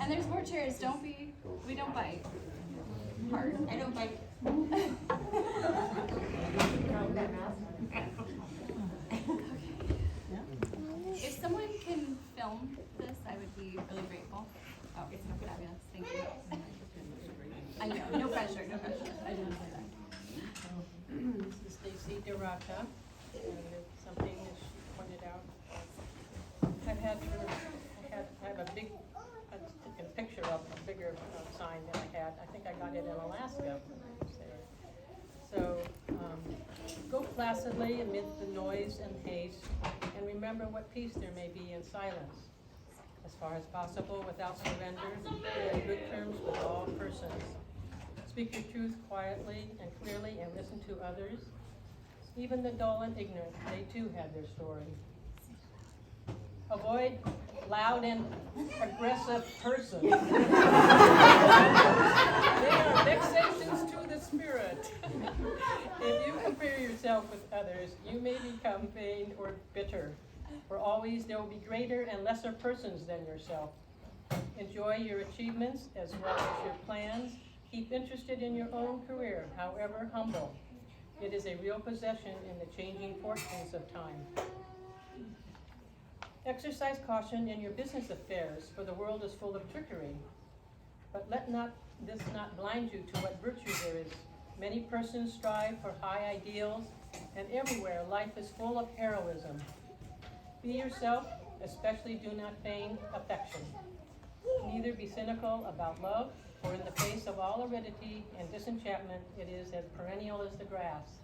And there's more chairs. We don't bite hard. I don't bite. If someone can film this, I would be really grateful. Oh, it's fabulous. Thank you. I know. No pressure. No pressure. I didn't say that. This is Stacy DeRacha, and it's something that she pointed out. I have a big, a picture of a bigger sign than I had. I think I got it in Alaska. So, go placidly amidst the noise and haste, and remember what peace there may be in silence. As far as possible, without surrender, be on good terms with all persons. Speak your truth quietly and clearly, and listen to others. Even the dull and ignorant, they too have their story. Avoid loud and aggressive persons. They are vexations to the spirit. If you compare yourself with others, you may become vain or bitter. For always there will be greater and lesser persons than yourself. Enjoy your achievements as well as your plans. Keep interested in your own career, however humble. It is a real possession in the changing fortunes of time. Exercise caution in your business affairs, for the world is full of trickery. But let this not blind you to what virtue there is. Many persons strive for high ideals, and everywhere life is full of heroism. Be yourself, especially do not feign affection. Neither be cynical about love, for in the face of all aridity and disenchantment, it is as perennial as the grass.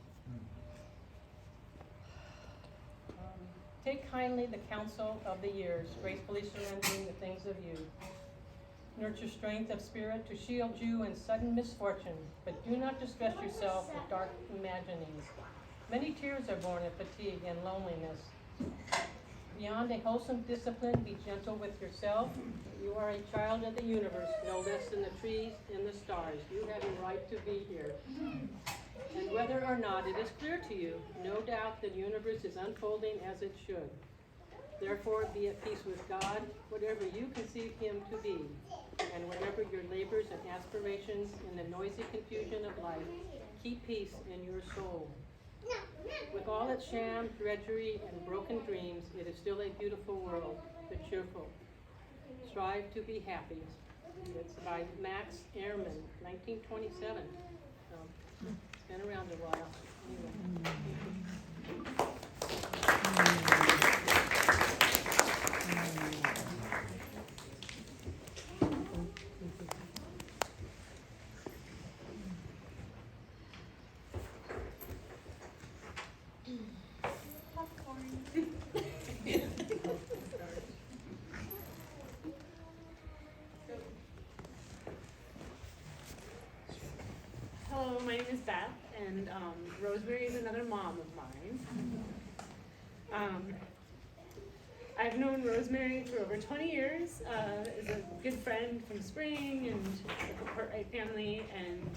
Take kindly the counsel of the years, gracefully surrendering the things of youth. Nurture strength of spirit to shield you in sudden misfortune, but do not distress yourself with dark imaginings. Many tears are born of fatigue and loneliness. Beyond a wholesome discipline, be gentle with yourself. You are a child of the universe, no less than the trees and the stars. You have a right to be here. And whether or not it is clear to you, no doubt the universe is unfolding as it should. Therefore, be at peace with God, whatever you conceive him to be, and whatever your labors and aspirations in the noisy confusion of life, keep peace in your soul. With all its sham, drudgery, and broken dreams, it is still a beautiful world, but cheerful. Strive to be happy. It's by Max Ehrman, 1927. It's been around a while. Anyway. Hello, my name is Beth, and Rosemary is another mom of mine. I've known Rosemary for over 20 years, as a good friend from spring and the Cartwright family, and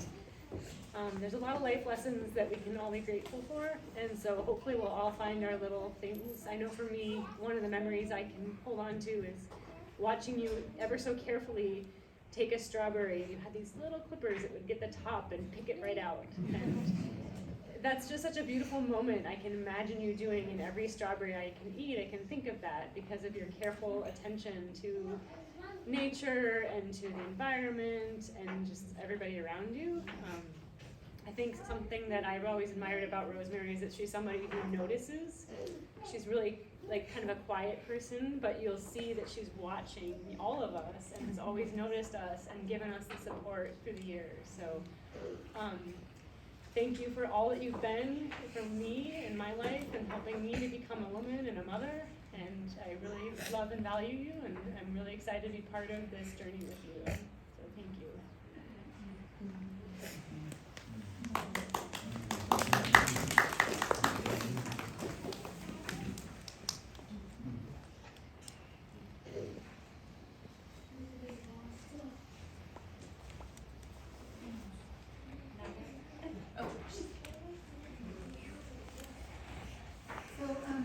there's a lot of life lessons that we can all be grateful for, and so hopefully we'll all find our little things. I know for me, one of the memories I can hold on to is watching you ever so carefully take a strawberry. You had these little clippers that would get the top and pick it right out. And that's just such a beautiful moment I can imagine you doing in every strawberry I can eat. I can think of that because of your careful attention to nature and to the environment and just everybody around you. I think something that I've always admired about Rosemary is that she's somebody who notices. She's really like kind of a quiet person, but you'll see that she's watching all of us and has always noticed us and given us the support through the years. So thank you for all that you've been for me in my life and helping me to become a woman and a mother. And I really love and value you, and I'm really excited to be part of this journey with you. So thank you.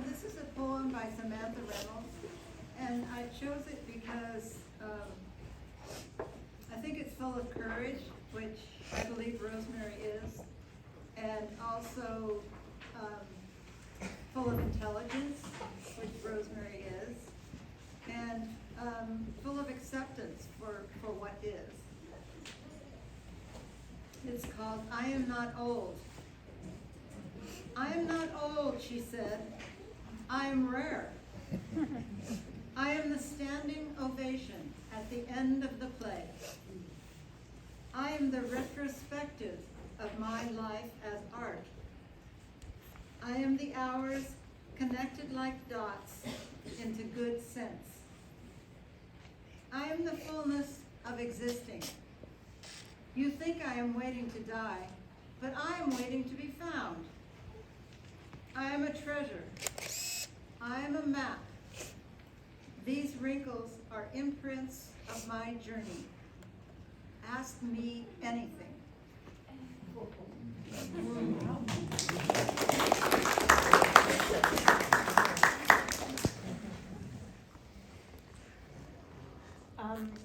This is a poem by Samantha Reynolds, and I chose it because I think it's full of courage, which I believe Rosemary is, and also full of intelligence, which Rosemary is, and full of acceptance for what is. It's called I Am Not Old. I am not old, she said. I am rare. I am the standing ovation at the end of the play. I am the retrospective of my life as art. I am the hours connected like dots into good sense. I am the fullness of existing. You think I am waiting to die, but I am waiting to be found. I am a treasure. I am a map. These wrinkles are imprints of my journey. Ask me anything.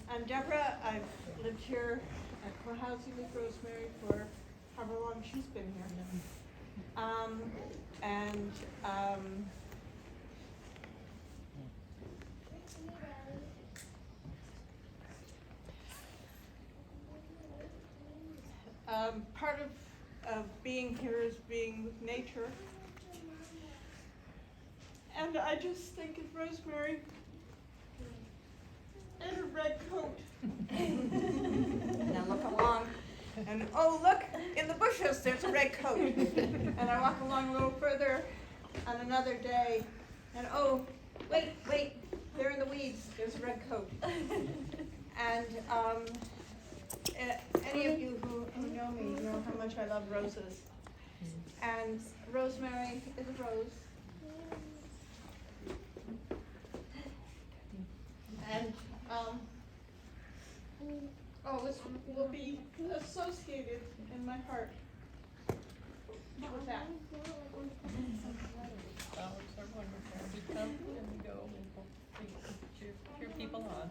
I'm Deborah. I've lived here at co-housing with Rosemary for however long she's been here. Part of being here is being with nature. And I just think of Rosemary in a red coat. And I look along, and oh, look, in the bushes, there's a red coat. And I walk along a little further on another day, and oh, wait, there in the weeds, there's a red coat. And any of you who know me know how much I love roses. And Rosemary is a rose. And this will be associated in my heart with that. Flowers are wonderful. We come and we go, and we cheer people on.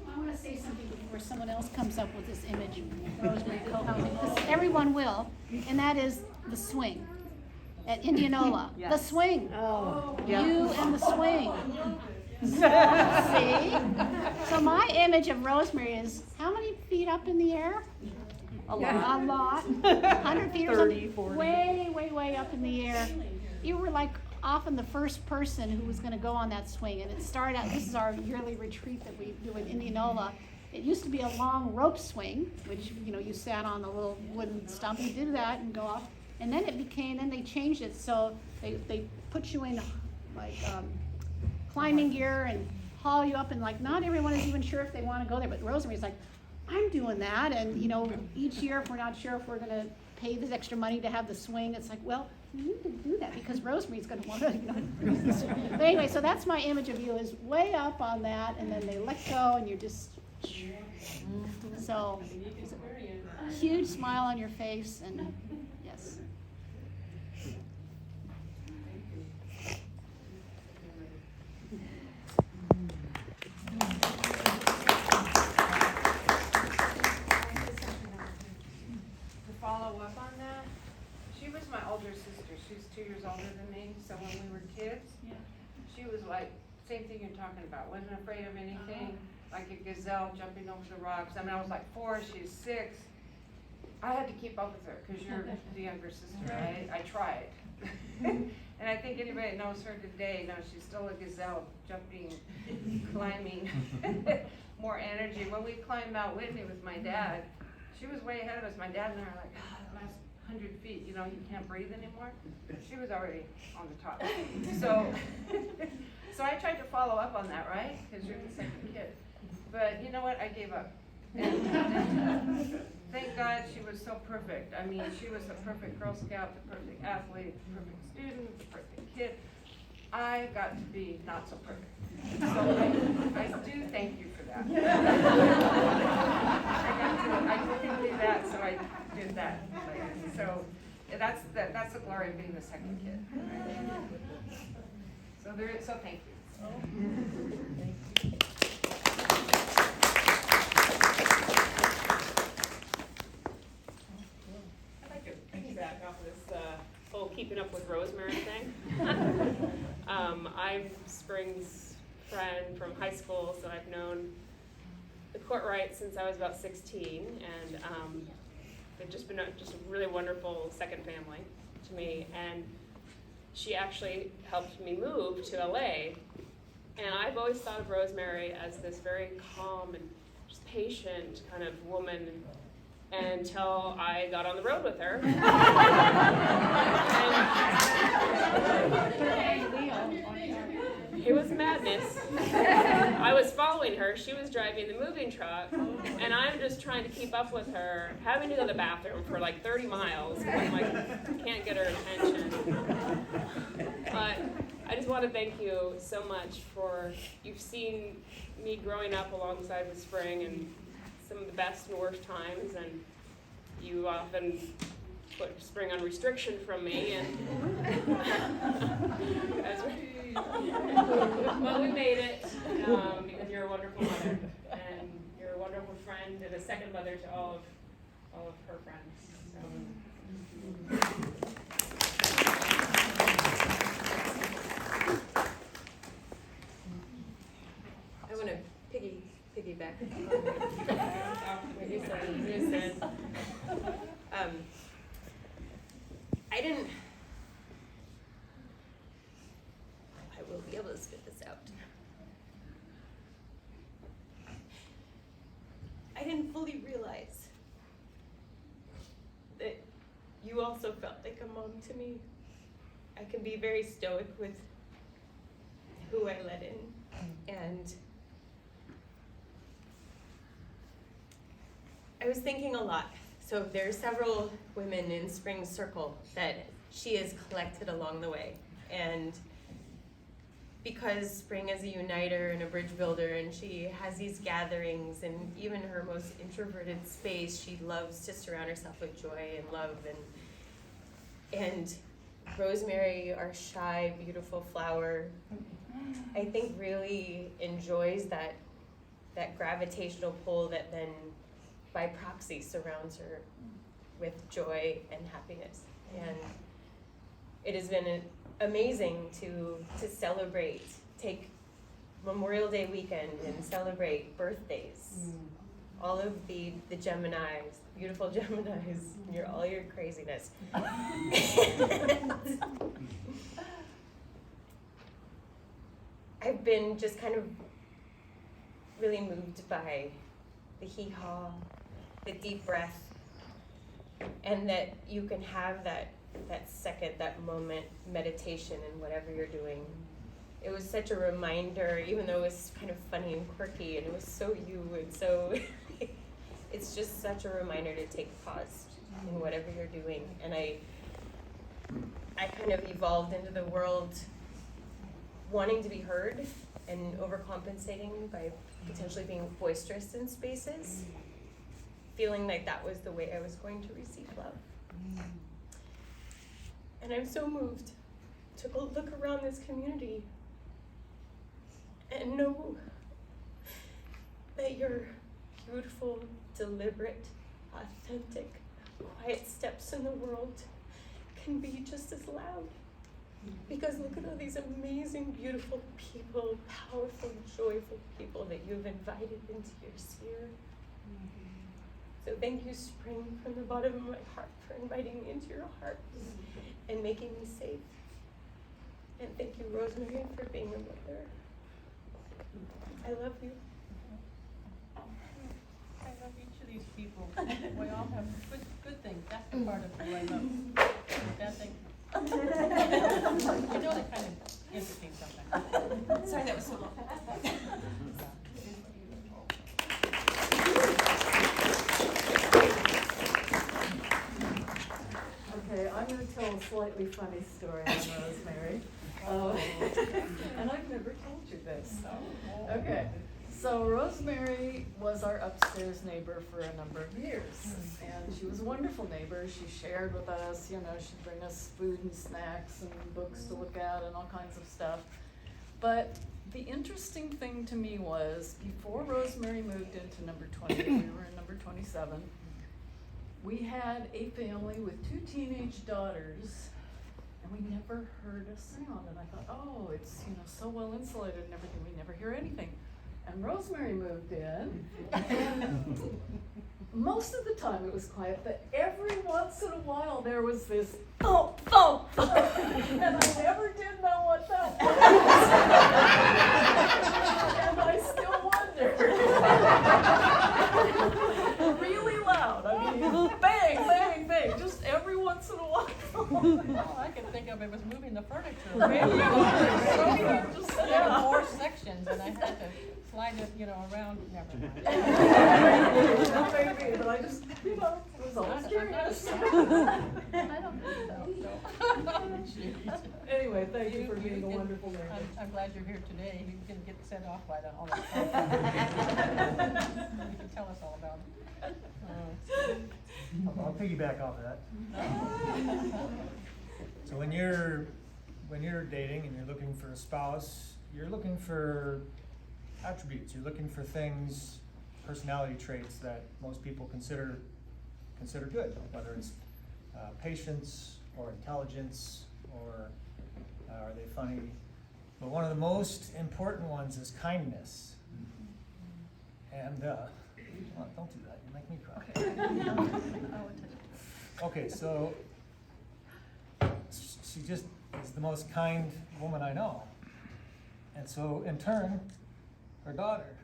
I want to say something before someone else comes up with this image of Rosemary co-housing, because everyone will, and that is the swing at Indianola. Yes. The swing. Oh, You and the swing. See? So my image of Rosemary is how many feet up in the air? A lot. A lot. 100 feet or 30, something. 40. Way up in the air. You were like often the first person who was going to go on that swing, and it started out, this is our yearly retreat that we do in Indianola. It used to be a long rope swing, which, you sat on the little wooden stump and did that and go off. And then then they changed it, so they put you in like climbing gear and haul you up, and like not everyone is even sure if they want to go there, but Rosemary's like, I'm doing that, and each year if we're not sure if we're gonna pay this extra money to have the swing, it's like, well, you need to do that because Rosemary's gonna want to, But anyway, so that's my image of you, is way up on that, and then they let go, and you're just, so, huge smile on your face, and yes. Follow up on that, she was my older sister. She's 2 years older than me, so when we were kids, she was like, same thing you're talking about, wasn't afraid of anything, like a gazelle jumping over the rocks. I mean, I was like 4, she's 6. I had to keep up with her, because you're the younger sister, right? I tried. And I think anybody that knows her today knows she's still a gazelle, jumping, climbing, more energy. When we climbed Mount Whitney with my dad, she was way ahead of us. My dad and I are like, the last 100 feet, you can't breathe anymore. She was already on the top. So I tried to follow up on that, right? Because you're the second kid. But you know what? I gave up. And thank God she was so perfect. I mean, she was the perfect Girl Scout, the perfect athlete, the perfect student, the perfect kid. I got to be not so perfect. So I do thank you for that. I couldn't do that, so I did that. So that's the glory of being the second kid. Right? So thank you. I'd like to piggyback off this whole keeping up with Rosemary thing. I'm Spring's friend from high school, so I've known the Courtright since I was about 16, and they've just been just a really wonderful second family to me. And she actually helped me move to LA, and I've always thought of Rosemary as this very calm and just patient kind of woman until I got on the road with her. It was madness. I was following her, she was driving the moving truck, and I'm just trying to keep up with her, having to go to the bathroom for like 30 miles, because I'm like, can't get her attention. But I just want to thank you so much for, you've seen me growing up alongside with Spring and some of the best and worst times, and you often put Spring on restriction from me, and well, we made it because you're a wonderful mother, and you're a wonderful friend and a second mother to all of her friends. I want to piggyback on what you said. I will be able to spit this out. I didn't fully realize that you also felt like a mom to me. I can be very stoic with who I let in, and I was thinking a lot. So there are several women in Spring's circle that she has collected along the way. And because Spring is a uniter and a bridge builder, and she has these gatherings, and even her most introverted space, she loves to surround herself with joy and love. And Rosemary, our shy, beautiful flower, I think really enjoys that gravitational pull that then by proxy surrounds her with joy and happiness. And it has been amazing to celebrate, take Memorial Day weekend and celebrate birthdays. All of the Geminis, beautiful Geminis, all your craziness. I've been just kind of really moved by the hee-haw, the deep breath, and that you can have that second, that moment, meditation in whatever you're doing. It was such a reminder, even though it was kind of funny and quirky, and it was so you, and so it's just such a reminder to take pause in whatever you're doing. And I kind of evolved into the world wanting to be heard and overcompensating by potentially being boisterous in spaces, feeling like that was the way I was going to receive love. And I'm so moved to go look around this community and know that your beautiful, deliberate, authentic, quiet steps in the world can be just as loud. Because look at all these amazing, beautiful people, powerful, joyful people that you've invited into your sphere. So thank you, Spring, from the bottom of my heart for inviting me into your heart and making me safe. And thank you, Rosemary, for being a mother. I love you. I love each of these people. We all have good things. That's the part of who I love. Bad thing. You know, they're kind of interesting sometimes. Sorry, that was so long. Okay, I'm going to tell a slightly funny story on Rosemary. And I've never told you this. Okay, So Rosemary was our upstairs neighbor for a number of years, and she was a wonderful neighbor. She shared with us, you know, she'd bring us food and snacks and books to look at and all kinds of stuff. But the interesting thing to me was, before Rosemary moved into number 20, we were in number 27, we had a family with 2 teenage daughters, and we never heard a sound. And I thought, oh, it's, you know, so well insulated and everything, we never hear anything. And Rosemary moved in, and most of the time it was quiet, but every once in a while there was this thump, thump, thump, and I never did know what that was. And I still wonder. Really loud, I mean, bang, bang, bang, just every once in a while. All I could think of, it was moving the furniture. Maybe it was. Just, There were yeah. 4 sections and I had to slide it, you know, around, never mind. Maybe, but I just, you know, it was always I'm not a curious. snob. I don't think so. Anyway, thank you for being a wonderful neighbor. I'm glad you're here today. You didn't get set off by all that stuff. You can tell us all about it. I'll piggyback off of that. So when you're dating and you're looking for a spouse, you're looking for attributes. You're looking for things, personality traits that most people consider good, whether it's patience or intelligence or are they funny. But one of the most important ones is kindness. And well, don't do that. You make me cry. Okay, so she just is the most kind woman I know. And so in turn, her daughter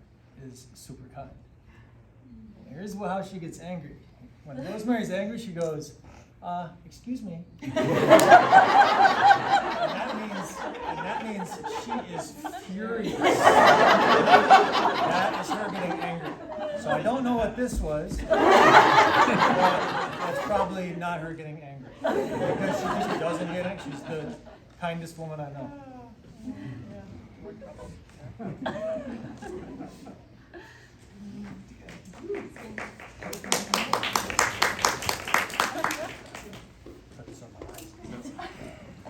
is super kind. Here's how she gets angry. When Rosemary's angry, she goes, excuse me. and that means she is furious. That is her getting angry. So I don't know what this was, but that's probably not her getting angry. Because she just doesn't get angry. She's the kindest woman I know.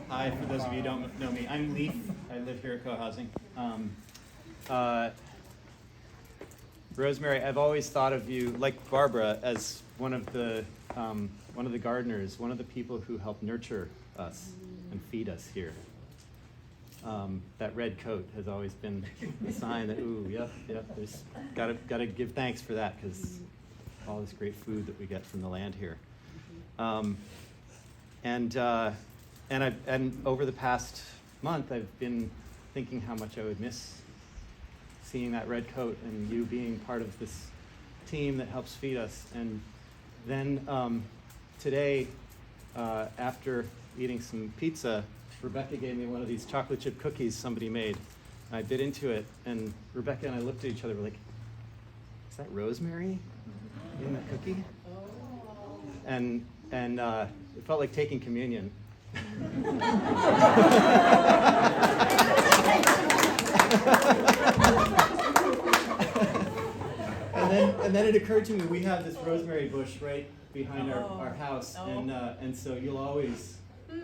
Hi, for those of you who don't know me, I'm Leaf. I live here at Co-Housing. Rosemary, I've always thought of you, like Barbara, as one of the gardeners, one of the people who help nurture us and feed us here. That red coat has always been a sign that, ooh, yep, there's gotta give thanks for that, because all this great food that we get from the land here. And over the past month, I've been thinking how much I would miss seeing that red coat and you being part of this team that helps feed us. And then today, after eating some pizza, Rebecca gave me one of these chocolate chip cookies somebody made. And I bit into it, and Rebecca and I looked at each other, we're like, is that Rosemary in the cookie? And it felt like taking communion. And then it occurred to me, we have this rosemary bush right behind our house, and so you'll always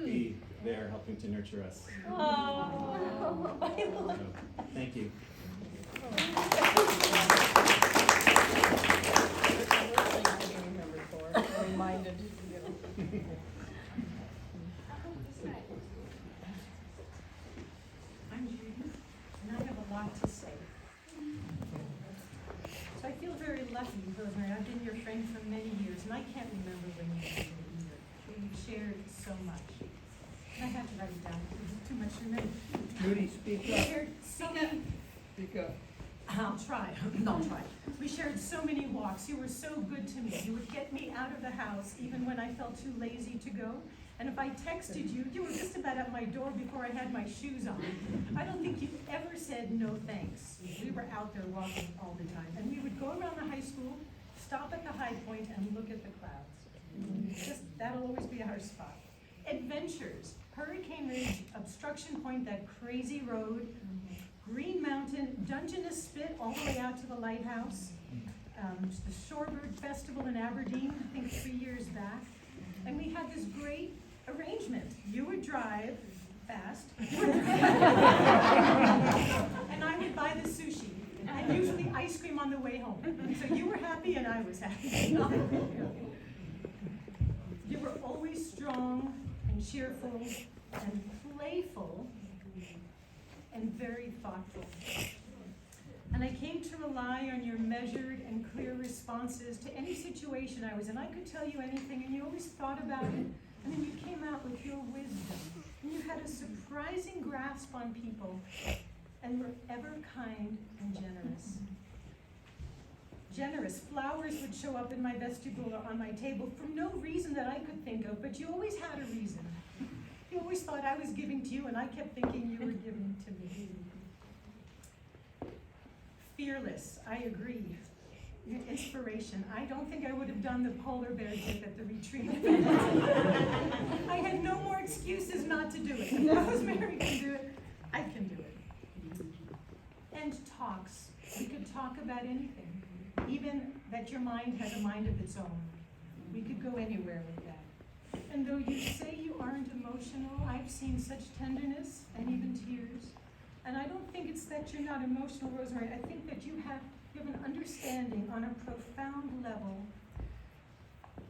be there helping to nurture us. So, thank you. Reminded. I'm Judy, and I have a lot to say. So I feel very lucky, Rosemary. I've been your friend for many years, and I can't remember when you were here either. We've shared so much. And I have to write it down because it's too much to remember. Judy, speak We up. shared so many. Speak up. I'll try. I'll try. We shared so many walks. You were so good to me. You would get me out of the house even when I felt too lazy to go. And if I texted you, you were just about at my door before I had my shoes on. I don't think you ever said no thanks. We were out there walking all the time. And we would go around the high school, stop at the high point, and look at the clouds. Just, that'll always be our spot. Adventures. Hurricane Ridge, Obstruction Point, that crazy road. Green Mountain, Dungeness Spit all the way out to the lighthouse, the Shorebird Festival in Aberdeen, I think 3 years back. And we had this great arrangement. You would drive fast, and I would buy the sushi, and usually ice cream on the way home. So you were happy and I was happy. You were always strong and cheerful and playful and very thoughtful. And I came to rely on your measured and clear responses to any situation I was in. I could tell you anything, and you always thought about it, and then you came out with your wisdom. And you had a surprising grasp on people, and were ever kind and generous. Generous. Flowers would show up in my vestibule or on my table for no reason that I could think of, but you always had a reason. You always thought I was giving to you, and I kept thinking you were giving to me. Fearless, I agree. Your inspiration. I don't think I would have done the polar bear dip at the retreat. I had no more excuses not to do it. If Rosemary can do it, I can do it. And talks. We could talk about anything. Even that your mind has a mind of its own. We could go anywhere with that. And though you say you aren't emotional, I've seen such tenderness and even tears. And I don't think it's that you're not emotional, Rosemary. I think that you have an understanding on a profound level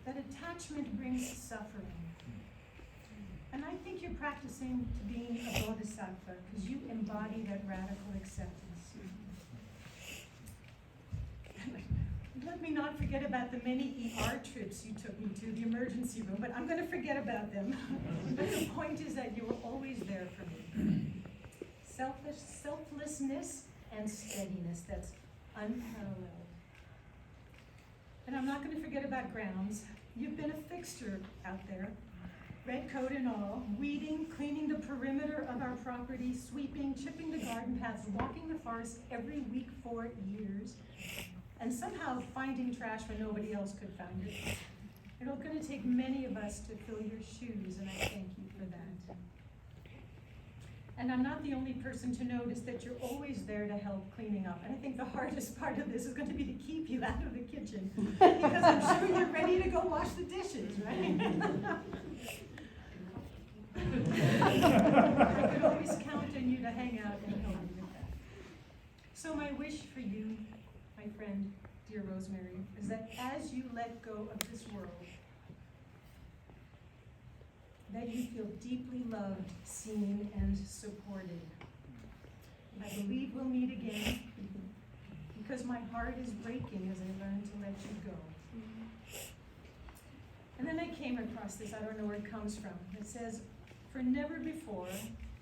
that attachment brings suffering. And I think you're practicing to being a bodhisattva because you embody that radical acceptance. Let me not forget about the many ER trips you took me to, the emergency room, but I'm going to forget about them. But the point is that you were always there for me. Selflessness and steadiness, that's unparalleled. And I'm not going to forget about grounds. You've been a fixture out there, red coat and all, weeding, cleaning the perimeter of our property, sweeping, chipping the garden paths, walking the forest every week for years, and somehow finding trash when nobody else could find it. It's going to take many of us to fill your shoes, and I thank you for that. And I'm not the only person to notice that you're always there to help cleaning up. And I think the hardest part of this is going to be to keep you out of the kitchen, because I'm sure you're ready to go wash the dishes, right? I could always count on you to hang out and help me with that. So my wish for you, my friend, dear Rosemary, is that as you let go of this world, that you feel deeply loved, seen, and supported. I believe we'll meet again, because my heart is breaking as I learn to let you go. And then I came across this, I don't know where it comes from. It says, for never before,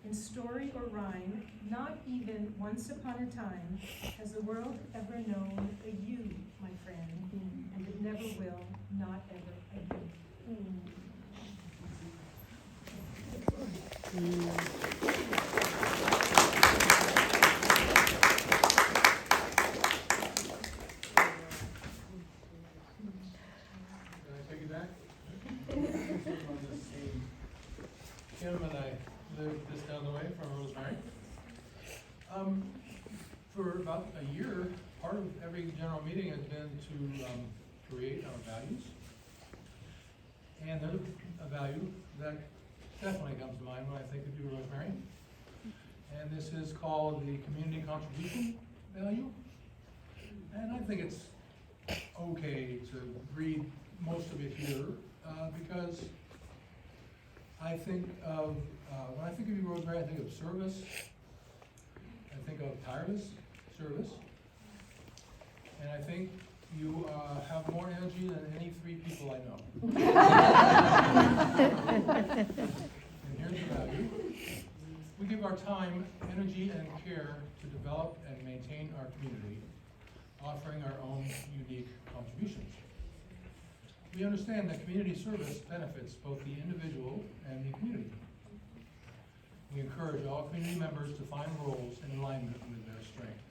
in story or rhyme, not even once upon a time, has the world ever known a you, my friend, and it never will, not ever again. Can I take it back? Kim and I live just down the way from Rosemary. For about a year, part of every general meeting has been to create our values. And there's a value that definitely comes to mind when I think of you, Rosemary. And this is called the community contribution value. And I think it's okay to read most of it here because I think of, when I think of you, Rosemary, I think of service. I think of tireless service. And I think you have more energy than any 3 people I know. And here's the value. We give our time, energy, and care to develop and maintain our community, offering our own unique contributions. We understand that community service benefits both the individual and the community. We encourage all community members to find roles in alignment with their strengths.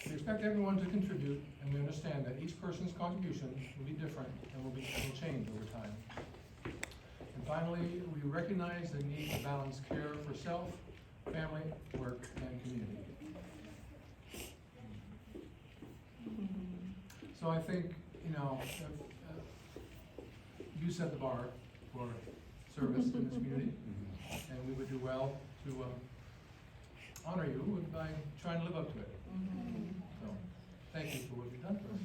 We expect everyone to contribute, and we understand that each person's contribution will be different and will change over time. And finally, we recognize the need to balance care for self family, work, and community. So I think, you set the bar for service in this community, and we would do well to honor you by trying to live up to it. So, thank you for what you've done for us.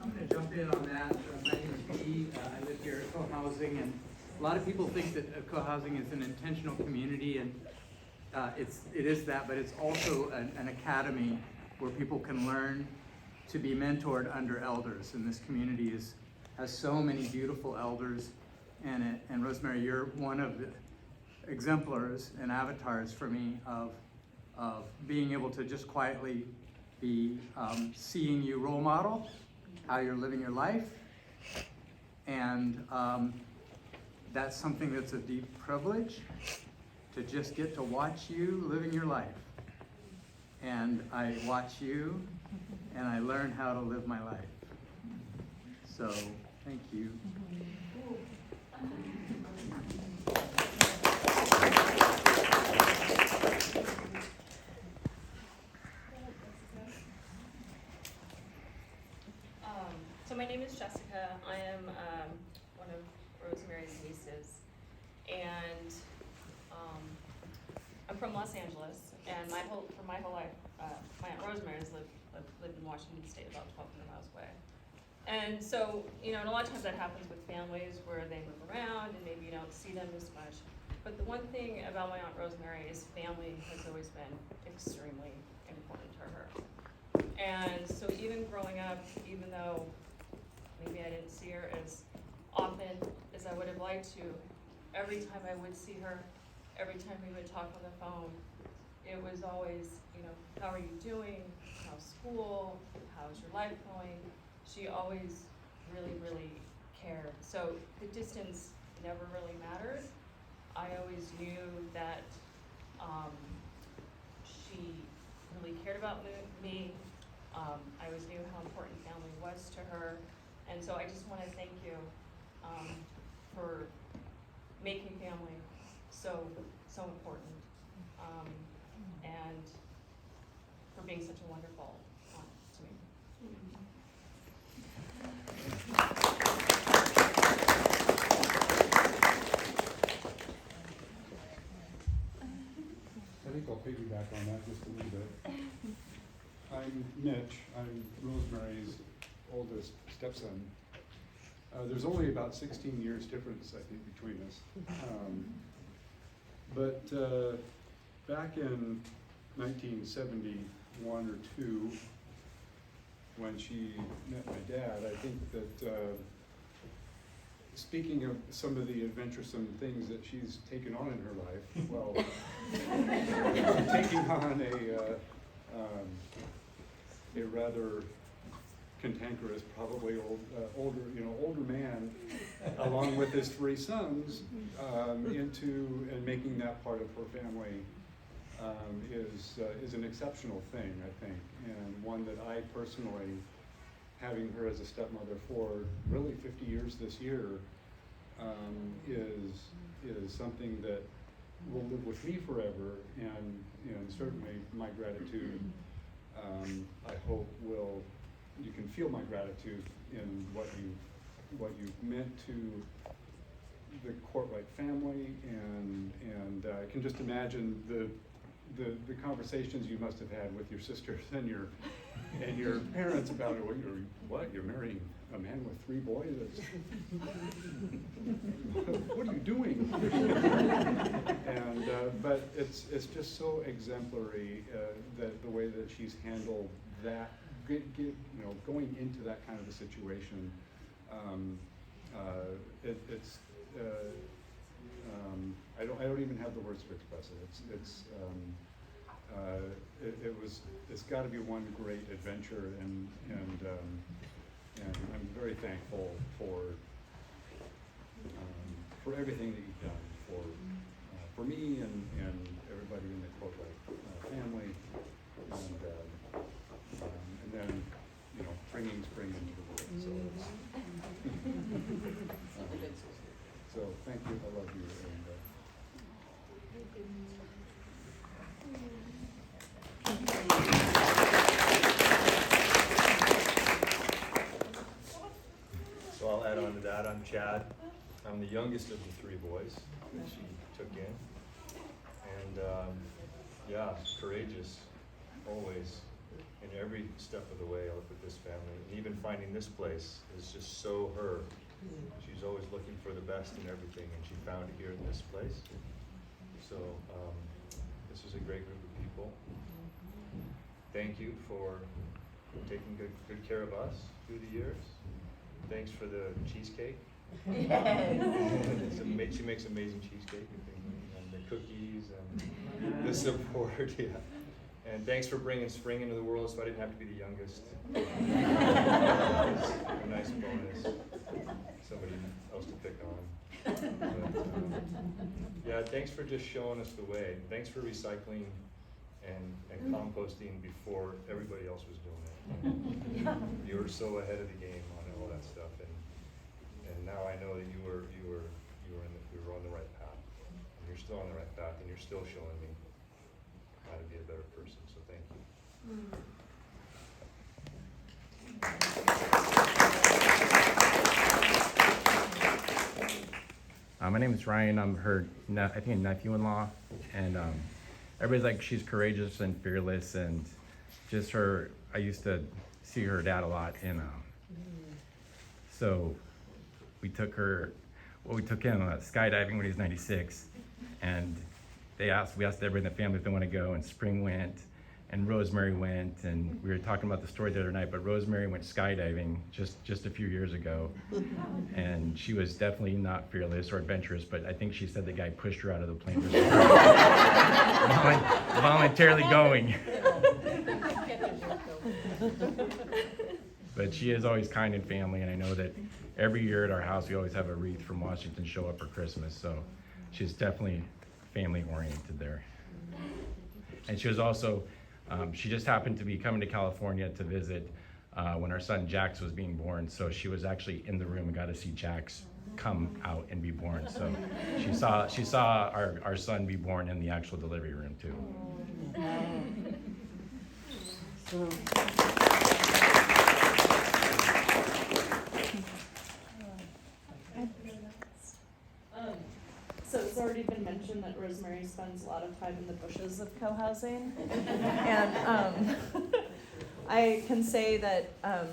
I'm going to jump in on that. My name is Dee. I live here at co-housing, and a lot of people think that co-housing is an intentional community, and it is that, but it's also an academy where people can learn to be mentored under elders. And this community has so many beautiful elders in it. And Rosemary, you're one of the exemplars and avatars for me of being able to just quietly be seeing you role model how you're living your life. And that's something that's a deep privilege, to just get to watch you living your life. And I watch you, and I learn how to live my life. So, thank you. So my name is Jessica. I am one of Rosemary's nieces, and I'm from Los Angeles. And my whole life, my Aunt Rosemary has lived in Washington State, about 1,200 miles away. And so, and a lot of times that happens with families where they move around and maybe you don't see them as much. But the one thing about my Aunt Rosemary is family has always been extremely important to her. And so even growing up, even though maybe I didn't see her as often as I would have liked to, every time I would see her, every time we would talk on the phone, it was always, how are you doing? How's school? How's your life going? She always really, really cared. So the distance never really mattered. I always knew that she really cared about me. I always knew how important family was to her. And so I just want to thank you for making family so important, and for being such a wonderful aunt to me. I think I'll piggyback on that just a little bit. I'm Mitch. I'm Rosemary's oldest stepson. There's only about 16 years difference, I think, between us. But back in 1971 or 2, when she met my dad, I think that speaking of some of the adventuresome things that she's taken on in her life, well, taking on a rather cantankerous, probably older man, along with his 3 sons, into and making that part of her family is an exceptional thing, I think, and one that I personally, having her as a stepmother for really 50 years this year, is something that will live with me forever, and certainly my gratitude, I hope you can feel my gratitude in what you've meant to the Courtwright family, and I can just imagine the conversations you must have had with your sisters and your parents about it. You're marrying a man with 3 boys? What are you doing? And but it's just so exemplary that the way that she's handled that, going into that kind of a situation. I don't even have the words to express it. It's got to be one great adventure, and I'm very thankful for everything that you've done for me and everybody in the Courtwright family, Chad. I'm the youngest of the 3 boys that she took in. And yeah, courageous, always, in every step of the way. I look at this family, and even finding this place is just so her. She's always looking for the best in everything, and she found it here in this place. So this is a great group of people. Thank you for taking good care of us through the years. Thanks for the cheesecake. She makes amazing cheesecake and the cookies and the support. Yeah. And thanks for bringing spring into the world so I didn't have to be the youngest. A nice bonus. Somebody else to pick on. But, yeah, thanks for just showing us the way. Thanks for recycling and composting before everybody else was doing it. You were so ahead of the game on all that stuff, and now I know that we were on the right path. And you're still on the right path, and you're still showing me how to be a better person. So thank you. My name is Ryan. I'm her, I think, nephew-in-law, and everybody's like she's courageous and fearless, and just her. I used to see her dad a lot, and so we took him skydiving when he was 96, and we asked everybody in the family if they want to go, and Spring went, and Rosemary went, and we were talking about the story the other night, but Rosemary went skydiving just a few years ago, and she was definitely not fearless or adventurous, but I think she said the guy pushed her out of the plane voluntarily going. But she is always kind in family, and I know that every year at our house we always have a wreath from Washington show up for Christmas, so she's definitely family oriented there. And she was also, she just happened to be coming to California to visit when our son Jax was being born, so she was actually in the room and got to see Jax come out and be born. So she saw our son be born in the actual delivery room too. So it's already been mentioned that Rosemary spends a lot of time in the bushes of co-housing. And I can say that,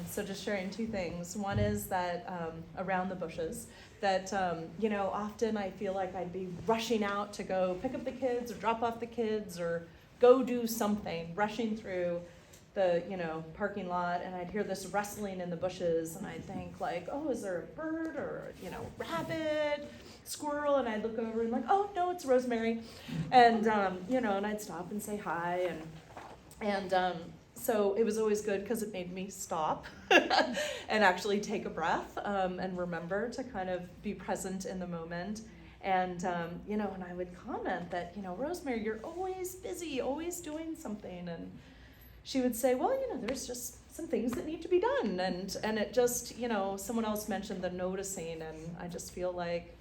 so just sharing 2 things. One is that around the bushes, that, often I feel like I'd be rushing out to go pick up the kids or drop off the kids or go do something, rushing through the, parking lot, and I'd hear this rustling in the bushes, and I'd think like, oh, is there a bird or, rabbit, squirrel? And I'd look over and like, oh, no, it's Rosemary. And, and I'd stop and say hi, and so it was always good because it made me stop and actually take a breath and remember to kind of be present in the moment. And, and I would comment that, Rosemary, you're always busy, always doing something. And she would say, well, there's just some things that need to be done. And it just, someone else mentioned the noticing, and I just feel like,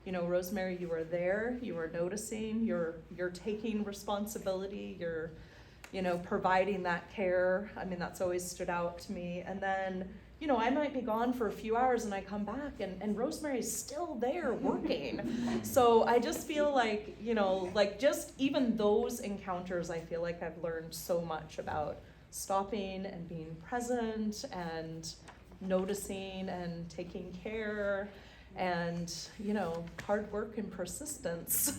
Rosemary, you are there, you are noticing, you're taking responsibility, you're, providing that care. I mean, that's always stood out to me. And then, I might be gone for a few hours and I come back and Rosemary's still there working. So I just feel like, just even those encounters, I feel like I've learned so much about stopping and being present and noticing and taking care and, hard work and persistence.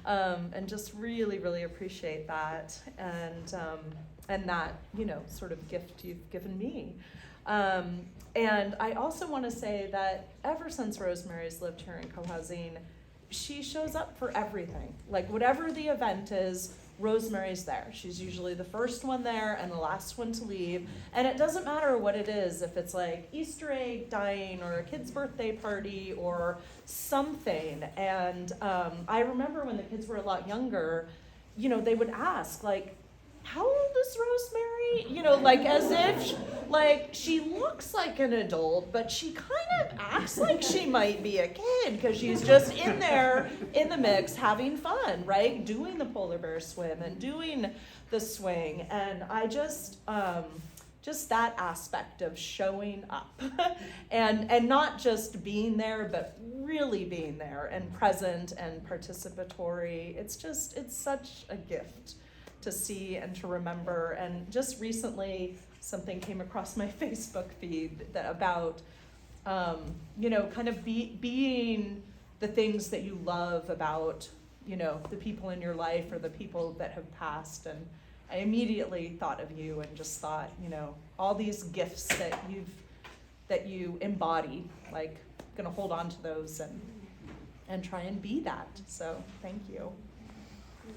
And just really, really appreciate that and that, sort of gift you've given me. And I also want to say that ever since Rosemary's lived here in co-housing, she shows up for everything. Like whatever the event is, Rosemary's there. She's usually the first one there and the last one to leave. And it doesn't matter what it is, if it's like Easter egg dying or a kid's birthday party or something. And I remember when the kids were a lot younger, they would ask like, how old is Rosemary? Like as if, she looks like an adult, but she kind of acts like she might be a kid because she's just in there in the mix having fun, right? Doing the polar bear swim and doing the swing. And I just just that aspect of showing up and not just being there, but really being there and present and participatory. It's such a gift to see and to remember. And just recently, something came across my Facebook feed about, kind of being the things that you love about, the people in your life or the people that have passed. And I immediately thought of you and just thought, all these gifts that you embody, like, gonna hold on to those and try and be that. So thank you. I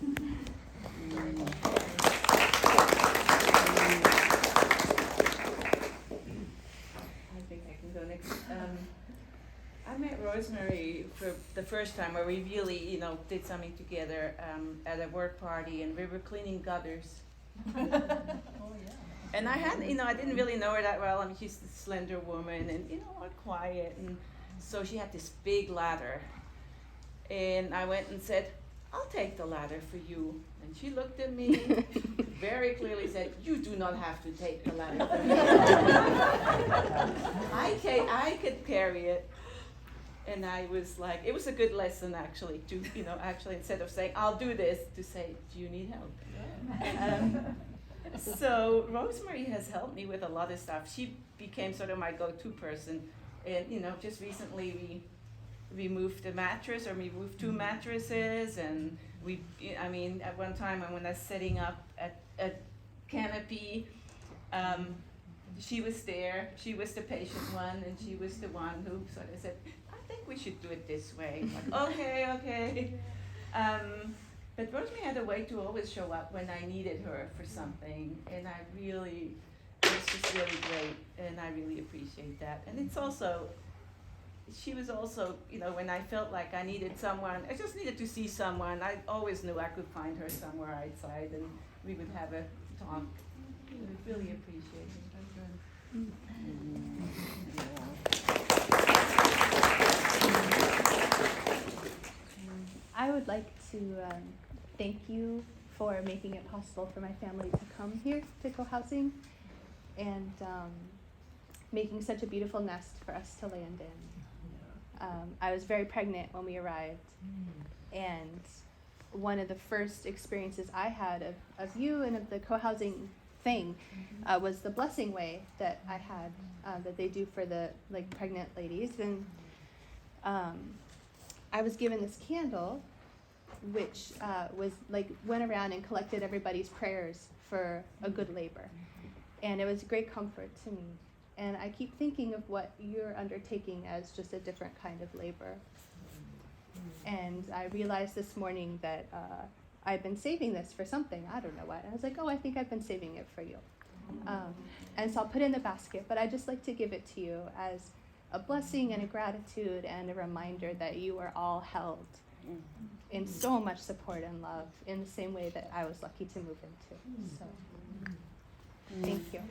think I can go next. I met Rosemary for the first time where we really, did something together at a work party, and we were cleaning gutters. Oh, yeah. And I didn't really know her that well. I mean, she's a slender woman and, quiet. And so she had this big ladder. And I went and said, I'll take the ladder for you. And she looked at me, very clearly said, you do not have to take the ladder for me. I could carry it. And I was like, it was a good lesson actually, to, actually instead of saying, I'll do this, to say, do you need help? So Rosemary has helped me with a lot of stuff. She became sort of my go-to person. And, just recently we moved a mattress, or we moved 2 mattresses, and at one time when I was setting up a canopy, she was there. She was the patient one, and she was the one who sort of said, I think we should do it this way. Like, okay. But Rosemary had a way to always show up when I needed her for something, and it was just really great, and I really appreciate that. And she was also, when I felt like I needed someone, I just needed to see someone, I always knew I could find her somewhere outside, and we would have a talk. I would really appreciate it. I would like to thank you for making it possible for my family to come here to co-housing and making such a beautiful nest for us to land in. I was very pregnant when we arrived, and one of the first experiences I had of you and of the co-housing thing was the blessing way that I had, that they do for the pregnant ladies. And I was given this candle, which went around and collected everybody's prayers for a good labor. And it was a great comfort to me. And I keep thinking of what you're undertaking as just a different kind of labor. And I realized this morning that I've been saving this for something, I don't know what. I was like, I think I've been saving it for you. And so I'll put it in the basket, but I'd just like to give it to you as a blessing and a gratitude and a reminder that you are all held in so much support and love in the same way that I was lucky to move into. So, thank you.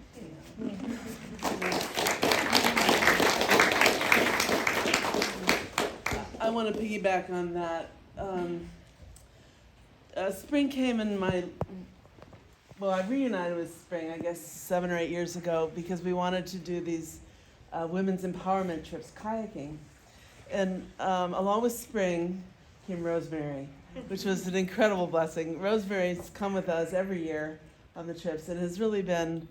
I want to piggyback on that. Spring came in I reunited with Spring, I guess 7 or 8 years ago, because we wanted to do these women's empowerment trips, kayaking. And along with Spring came Rosemary, which was an incredible blessing. Rosemary's come with us every year on the trips and has really been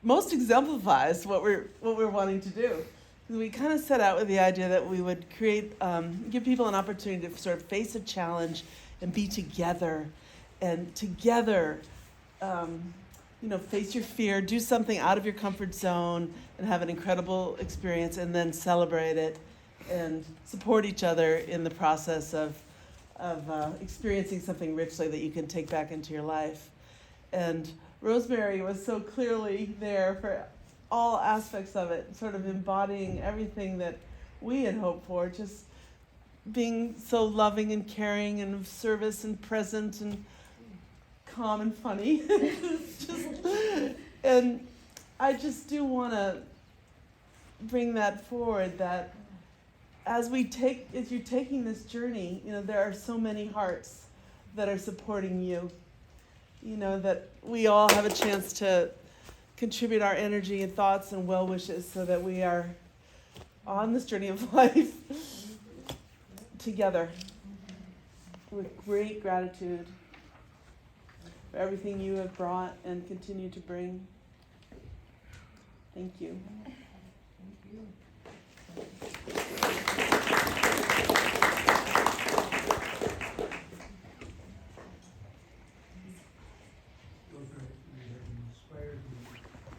most exemplifies what we're wanting to do. We kind of set out with the idea that we would give people an opportunity to sort of face a challenge and be together, and together, face your fear, do something out of your comfort zone, and have an incredible experience, and then celebrate it and support each other in the process of experiencing something richly that you can take back into your life. And Rosemary was so clearly there for all aspects of it, sort of embodying everything that we had hoped for, just being so loving and caring and of service and present and calm and funny. And I just do want to bring that forward, that as you're taking this journey, there are so many hearts that are supporting you, that we all have a chance to contribute our energy and thoughts and well wishes so that we are on this journey of life together with great gratitude for everything you have brought and continue to bring. Thank you. Rosemary, you have inspired me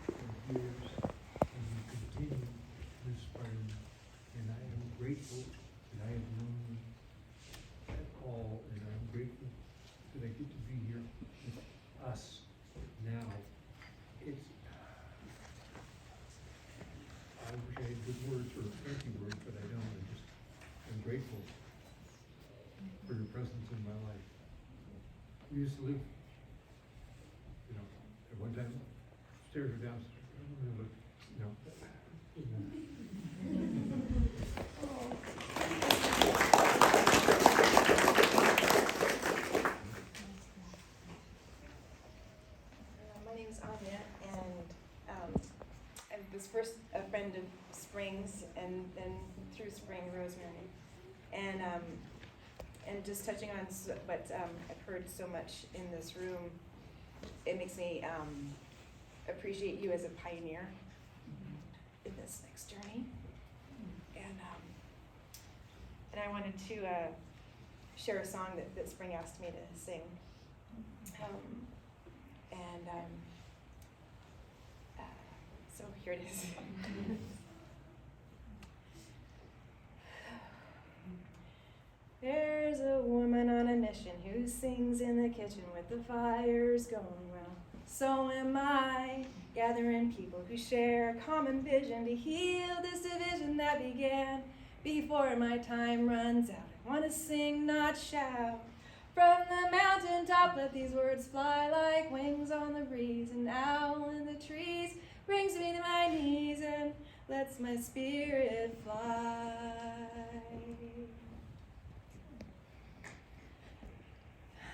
for years, and you continue to inspire me. And I am grateful that I have known that all, and I'm grateful that I get to be here with us now. It's, I wish I had good words or fancy words, but I don't. I'm grateful for your presence in my life. We used to live, you know, at one time, stairs were downstairs, but, you know. My name is Anya, and I was first a friend of Spring's, and then through Spring, Rosemary. And just touching on what I've heard so much in this room, it makes me appreciate you as a pioneer in this next journey. And I wanted to share a song that Spring asked me to sing. So here it is. There's a woman on a mission who sings in the kitchen with the fires going well. So am I, gathering people who share a common vision to heal this division that began before my time runs out. I want to sing, not shout. From the mountaintop, let these words fly like wings on the breeze. An owl in the trees brings me to my knees and lets my spirit fly.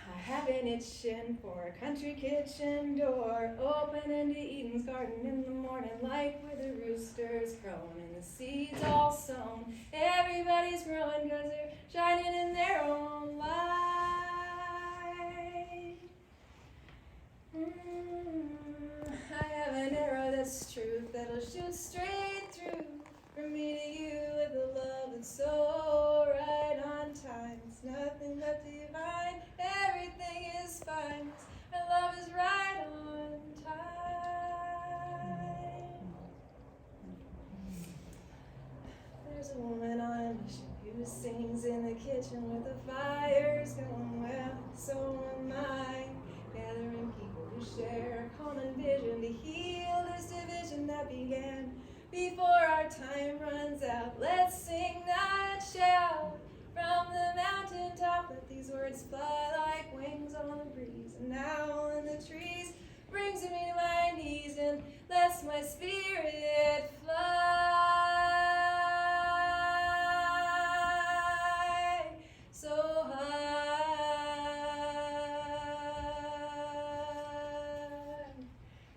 I have been itching for a country kitchen door, open into Eden's garden in the morning light, where the rooster's crowing and the seeds all sown. Everybody's growing 'cause they're shining in their own light. I have an arrow that's truth that'll shoot straight through, from me to you with a love that's so right on time. It's nothing but divine, everything is fine. Our love is right on time. There's a woman on a mission who sings in the kitchen with the fires going well. So am I, gathering people who share a common vision to heal this division that began before our time runs out. Let's sing, not shout. From the mountaintop, let these words fly like wings on the breeze. An owl in the trees brings me to my knees and lets my spirit fly. So high,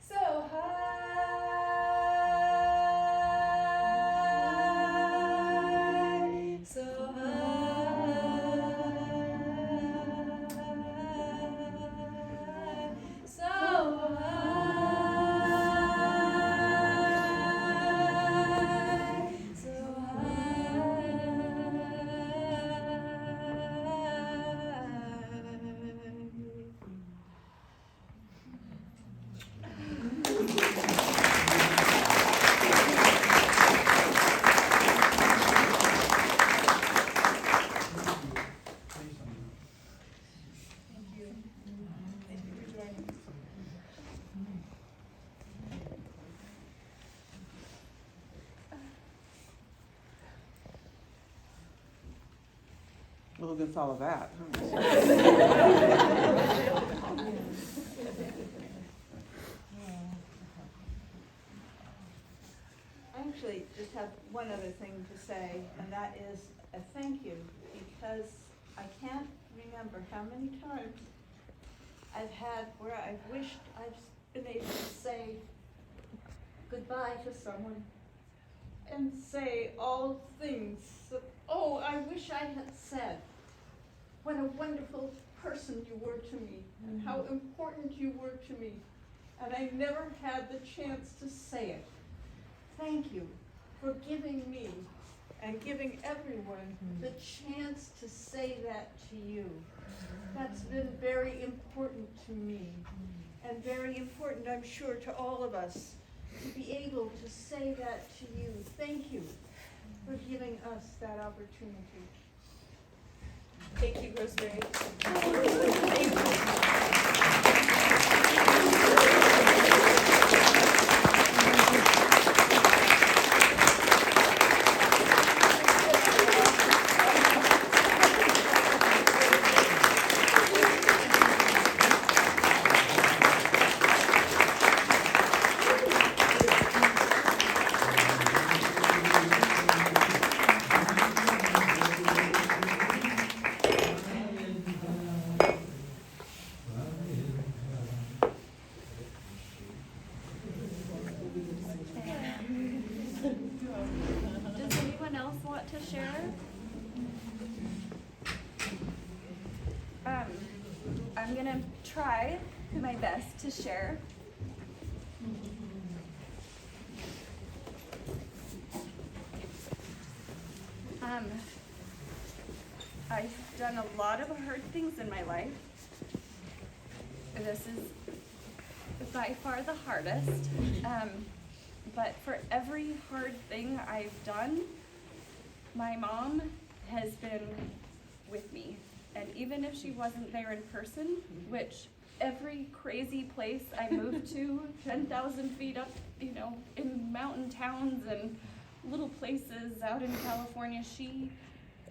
so high, so high, so high, so Well, against all of that. I actually just have one other thing to say, and that is a thank you, because I can't remember how many times I've had where I've wished I've been able to say goodbye to someone and say all things that, oh, I wish I had said. What a wonderful person you were to me, and how important you were to me. And I never had the chance to say it. Thank you for giving me and giving everyone the chance to say that to you. That's been very important to me, and very important, I'm sure, to all of us, to be able to say that to you. Thank you for giving us that opportunity. Thank you, Rosemary. Does anyone else want to share? I'm gonna try my best to share. I've done a lot of hard things in my life. This is by far the hardest. But for every hard thing I've done, my mom has been with me. And even if she wasn't there in person, which every crazy place I moved to, 10,000 feet up, you know, in mountain towns and little places out in California, she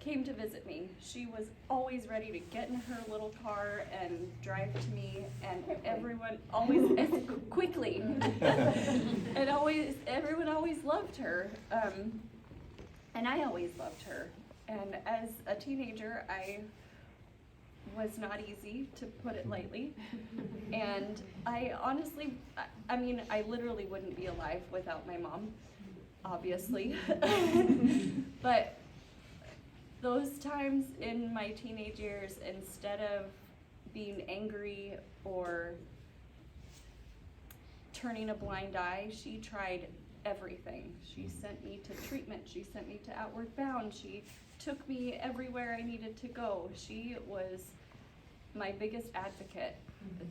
came to visit me. She was always ready to get in her little car and drive to me, and everyone always, quickly, and everyone always loved her, and I always loved her. And as a teenager, I was not easy, to put it lightly, and I honestly, I mean, I literally wouldn't be alive without my mom, obviously, but those times in my teenage years, instead of being angry or turning a blind eye, she tried everything. She sent me to treatment, she sent me to Outward Bound, she took me everywhere I needed to go. She was my biggest advocate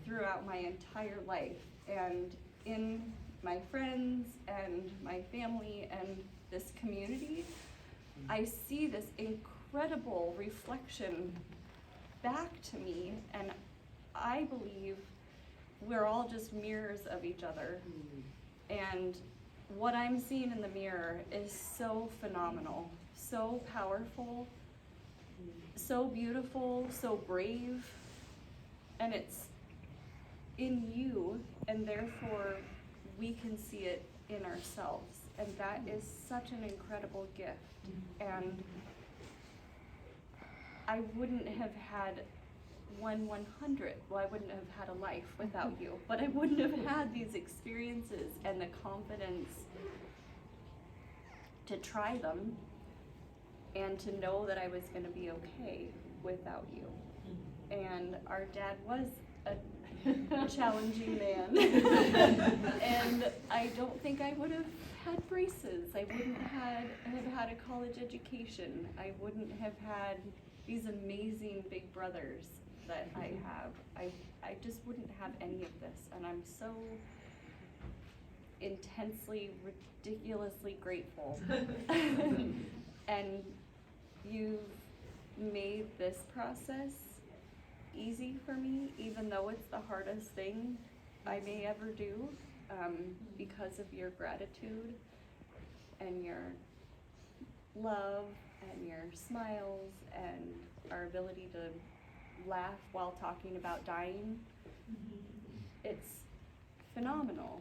throughout my entire life, and in my friends and my family and this community, I see this incredible reflection back to me, and I believe we're all just mirrors of each other. And what I'm seeing in the mirror is so phenomenal, so powerful, so beautiful, so brave, and it's in you, and therefore we can see it in ourselves. And that is such an incredible gift. And I wouldn't have had 1/100th, well, I wouldn't have had a life without you, but I wouldn't have had these experiences and the confidence to try them and to know that I was going to be okay without you. And our dad was a challenging man. And I don't think I would have had braces. I wouldn't have had a college education. I wouldn't have had these amazing big brothers that I have. I just wouldn't have any of this. And I'm so intensely, ridiculously grateful. And you've made this process easy for me, even though it's the hardest thing I may ever do, because of your gratitude and your love and your smiles and our ability to laugh while talking about dying. It's phenomenal.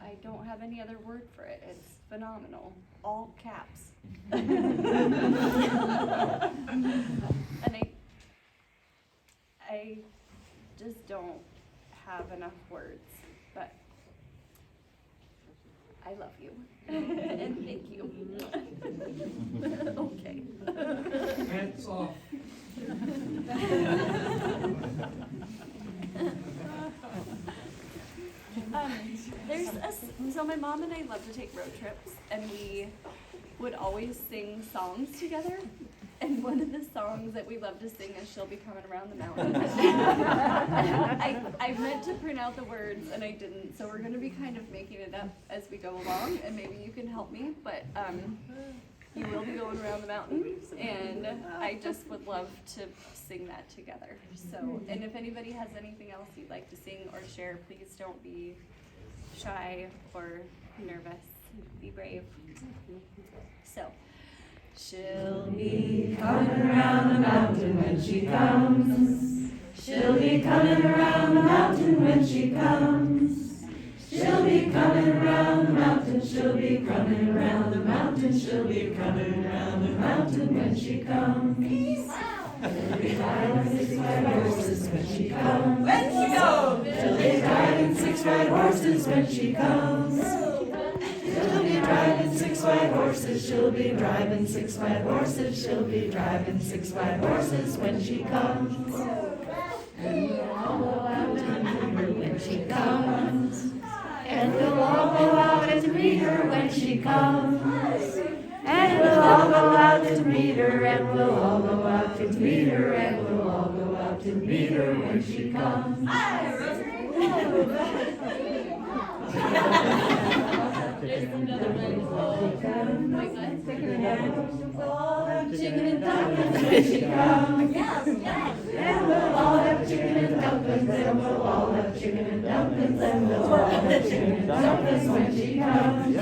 I don't have any other word for it. It's phenomenal. All caps. And I just don't have enough words, but I love you. And thank you. Okay. Hands off. So my mom and I love to take road trips, and we would always sing songs together. And one of the songs that we love to sing is "She'll Be Coming Around the Mountain." I meant to print out the words and I didn't, so we're gonna be kind of making it up as we go along, and maybe you can help me, but you will be going around the mountain, and I just would love to sing that together. So, and if anybody has anything else you'd like to sing or share, please don't be shy or nervous. Be brave. So. She'll be coming around the mountain when she comes. She'll be coming around the mountain when she comes. She'll be coming around the mountain. She'll be coming around the mountain. She'll be coming around the mountain when she comes. She'll be riding 6 white horses when she comes. When she comes. She'll be riding 6 white horses when she comes. She'll be driving 6 white horses, she'll be driving 6 white horses, she'll be driving 6 white horses when she comes. And we'll all go out to meet her when she comes. And we'll all go out to meet her when she comes. And we'll all go out to meet her, and we'll all go out to meet her, and we'll all go out to meet her when she comes. There's another one called, we'll all have chicken and dumplings when she comes. And we'll all have chicken and dumplings, and we'll all have chicken and dumplings, and we'll all have chicken and dumplings when she comes.